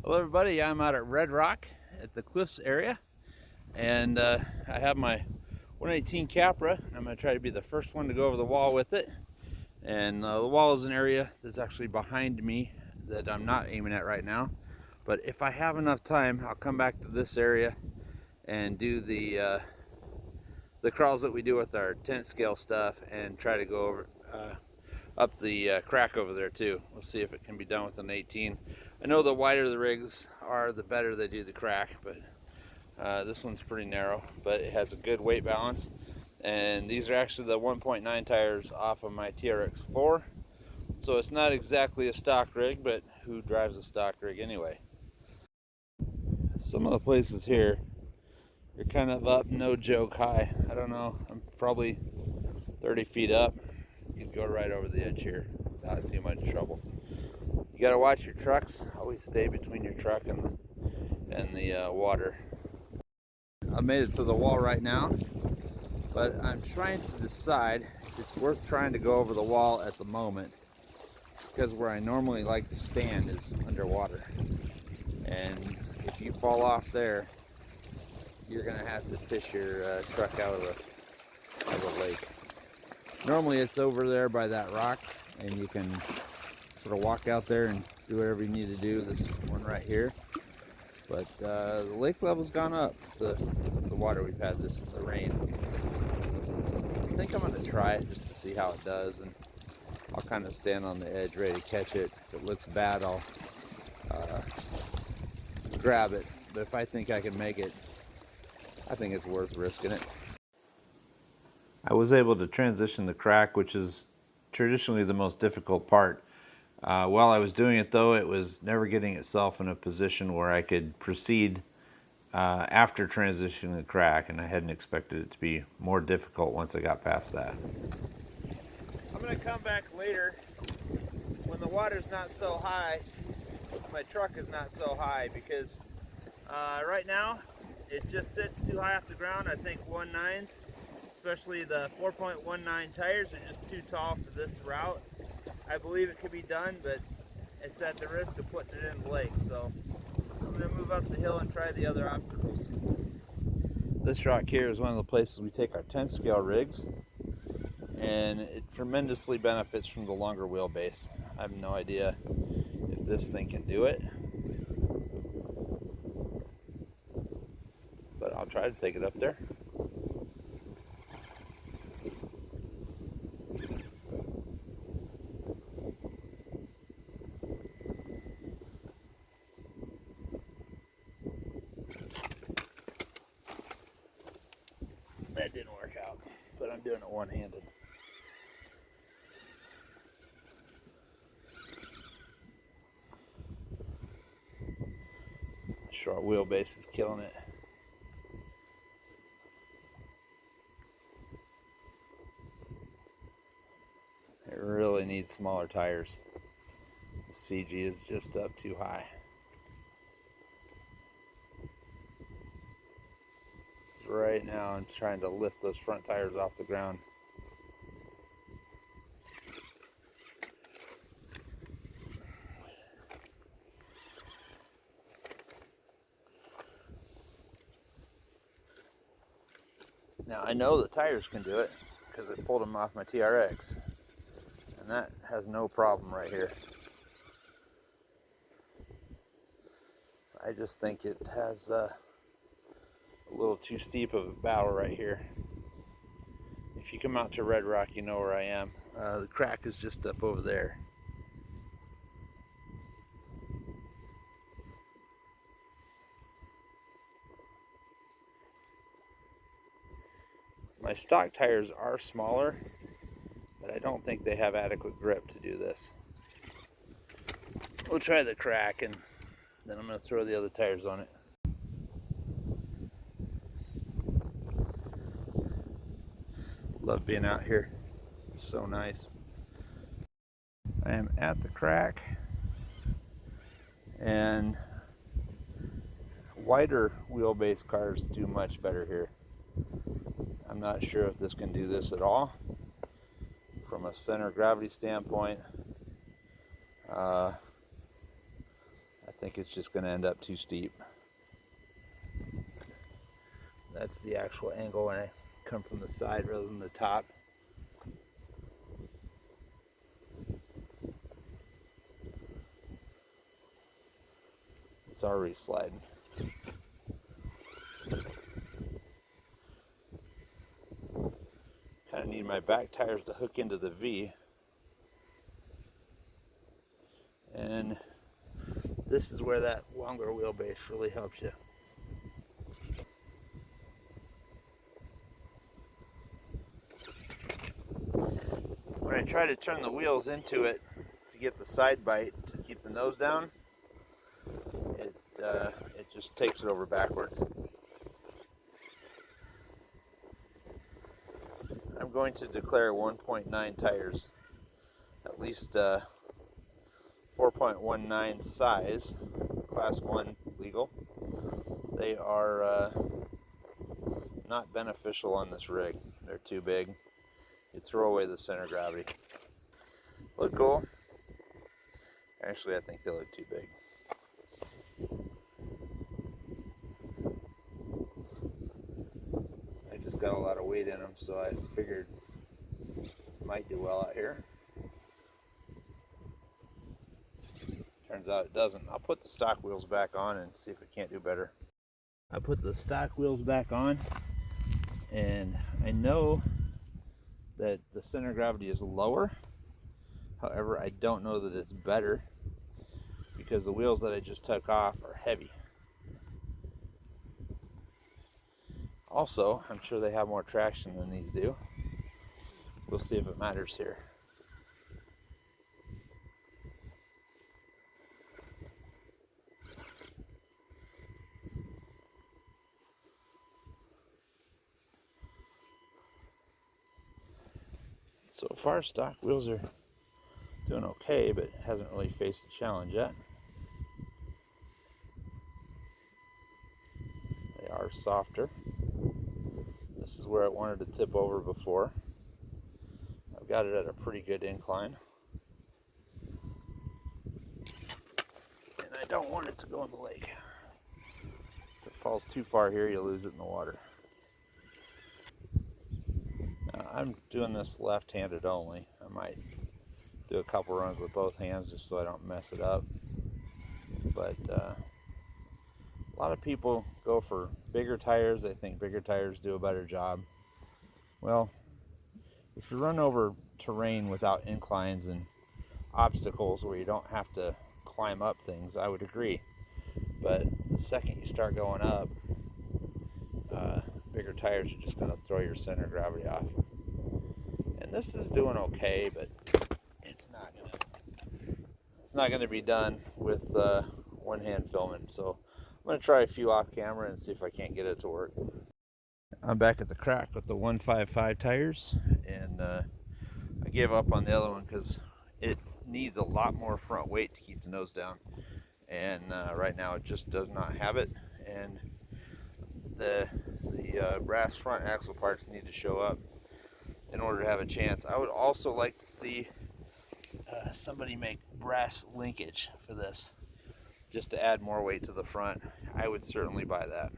Hello everybody, I'm out at Redrock at the Cliffs area, and I have my 118 Capra. I'm going to try to be the first one to go over the wall with it. And the wall is an area that's actually behind me that I'm not aiming at right now. But if I have enough time, I'll come back to this area and do the crawls that we do with our tent scale stuff and try to go over up the crack over there too. We'll see if it can be done with an 18. I know the wider the rigs are, the better they do the crack, but this one's pretty narrow, but it has a good weight balance. And these are actually the 1.9 tires off of my TRX4. So it's not exactly a stock rig, but who drives a stock rig anyway? Some of the places here, you're kind of up, no joke high. I don't know, I'm probably 30 feet up. You can go right over the edge here without too much trouble. You gotta watch your trucks. Always stay between your truck and the water. I made it to the wall right now, but I'm trying to decide if it's worth trying to go over the wall at the moment, because where I normally like to stand is underwater. And if you fall off there, you're gonna have to fish your truck out of the lake. Normally it's over there by that rock, and you can sort of walk out there and do whatever you need to do. This one right here, but the lake level's gone up. The water we've had, the rain. So I think I'm going to try it just to see how it does, and I'll kind of stand on the edge ready to catch it. If it looks bad, I'll grab it. But if I think I can make it, I think it's worth risking it. I was able to transition the crack, which is traditionally the most difficult part. While I was doing it though, it was never getting itself in a position where I could proceed after transitioning the crack, and I hadn't expected it to be more difficult once I got past that. I'm going to come back later when the water's not so high, my truck is not so high, because right now it just sits too high off the ground. I think 1.9s, especially the 4.19 tires, are just too tall for this route. I believe it could be done, but it's at the risk of putting it in the lake. So I'm going to move up the hill and try the other obstacles. This rock here is one of the places we take our 10 scale rigs, and it tremendously benefits from the longer wheelbase. I have no idea if this thing can do it, but I'll try to take it up there. That didn't work out, but I'm doing it one-handed. Short wheelbase is killing it. It really needs smaller tires. The CG is just up too high. Right now I'm trying to lift those front tires off the ground. Now I know the tires can do it because I pulled them off my TRX, and that has no problem right here. I just think it has a little too steep of a bow right here. If you come out to Redrock, you know where I am. The crack is just up over there. My stock tires are smaller, but I don't think they have adequate grip to do this. We'll try the crack, and then I'm going to throw the other tires on it. Love being out here. It's so nice. I am at the crack, and wider wheelbase cars do much better here. I'm not sure if this can do this at all from a center of gravity standpoint. I think it's just going to end up too steep. That's the actual angle when I come from the side rather than the top. It's already sliding. Kind of need my back tires to hook into the V. And this is where that longer wheelbase really helps you. When I try to turn the wheels into it to get the side bite to keep the nose down, it just takes it over backwards. I'm going to declare 1.9 tires, at least 4.19 size, class 1 legal. They are not beneficial on this rig. They're too big. You throw away the center of gravity. Look cool. Actually, I think they look too big. I just got a lot of weight in them, so I figured it might do well out here. Turns out it doesn't. I'll put the stock wheels back on and see if it can't do better. I put the stock wheels back on, and I know that the center of gravity is lower. However, I don't know that it's better because the wheels that I just took off are heavy. Also, I'm sure they have more traction than these do. We'll see if it matters here. So far, stock wheels are doing okay, but hasn't really faced a challenge yet. They are softer. This is where I wanted to tip over before. I've got it at a pretty good incline. And I don't want it to go in the lake. If it falls too far here, you lose it in the water. Now, I'm doing this left-handed only. I might do a couple runs with both hands just so I don't mess it up. But a lot of people go for bigger tires. They think bigger tires do a better job. Well, if you run over terrain without inclines and obstacles where you don't have to climb up things, I would agree. But the second you start going up, bigger tires are just going to throw your center of gravity off. And this is doing okay, but it's not going to be done with one hand filming. So I'm going to try a few off camera and see if I can't get it to work. I'm back at the crack with the 155 tires, and I gave up on the other one because it needs a lot more front weight to keep the nose down, and right now it just does not have it. And the brass front axle parts need to show up in order to have a chance. I would also like to see somebody make brass linkage for this, just to add more weight to the front. I would certainly buy that.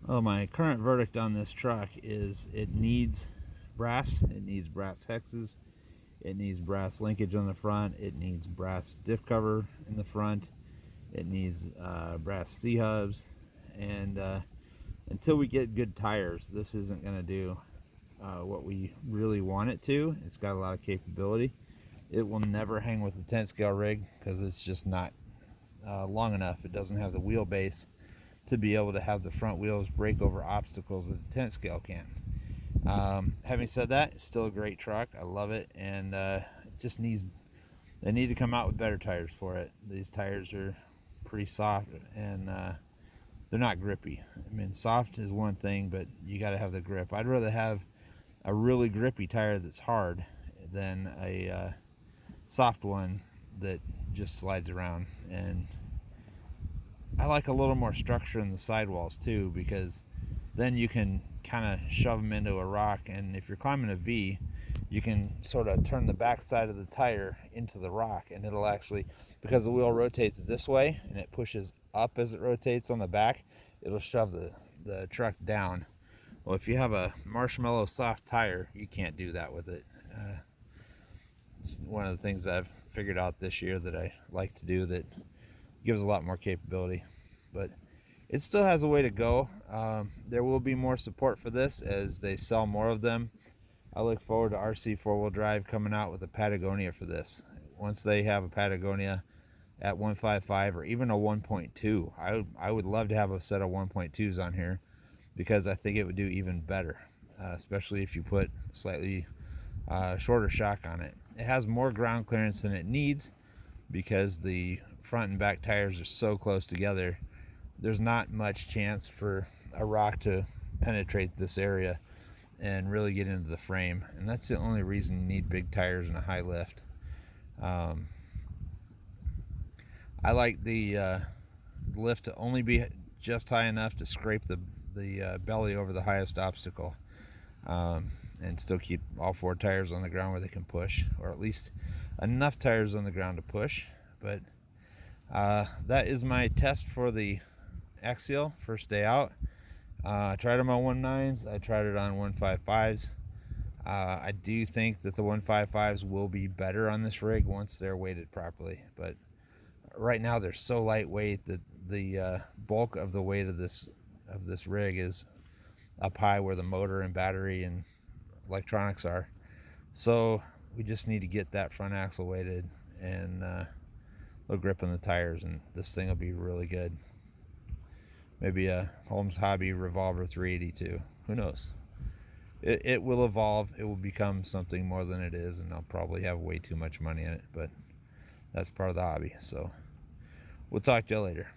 Well, my current verdict on this truck is it needs brass. It needs brass hexes. It needs brass linkage on the front. It needs brass diff cover in the front. It needs brass C-hubs. And until we get good tires, this isn't going to do what we really want it to. It's got a lot of capability. It will never hang with the 10 scale rig because it's just not long enough. It doesn't have the wheelbase to be able to have the front wheels break over obstacles that the 10 scale can. Having said that, it's still a great truck. I love it, and it just they need to come out with better tires for it. These tires are pretty soft, and they're not grippy. I mean, soft is one thing, but you got to have the grip. I'd rather have a really grippy tire that's hard than a soft one that just slides around. And I like a little more structure in the sidewalls too, because then you can kind of shove them into a rock. And if you're climbing a V you can sort of turn the back side of the tire into the rock, and it'll actually, because the wheel rotates this way and it pushes up as it rotates on the back, it'll shove the truck down. Well, if you have a marshmallow soft tire, you can't do that with it. It's one of the things I've figured out this year that I like to do that gives a lot more capability, but it still has a way to go. There will be more support for this as they sell more of them. I look forward to RC 4-wheel drive coming out with a Patagonia for this. Once they have a Patagonia at 1.55 or even a 1.2, I would love to have a set of 1.2s on here, because I think it would do even better, especially if you put slightly shorter shock on it. It has more ground clearance than it needs because the front and back tires are so close together. There's not much chance for a rock to penetrate this area and really get into the frame, and that's the only reason you need big tires and a high lift. I like the lift to only be just high enough to scrape the belly over the highest obstacle, and still keep all 4 tires on the ground where they can push, or at least enough tires on the ground to push. But that is my test for the axial first day out. I tried them on 1.9s, I tried it on 1.55s. I do think that the 1.55s will be better on this rig once they're weighted properly, but right now they're so lightweight that the bulk of the weight of this rig is up high where the motor and battery and electronics are. So we just need to get that front axle weighted and a little grip on the tires, and this thing will be really good. Maybe a Holmes Hobby Revolver 382. Who knows? It will evolve. It will become something more than it is, and I'll probably have way too much money in it, but that's part of the hobby. So we'll talk to you later.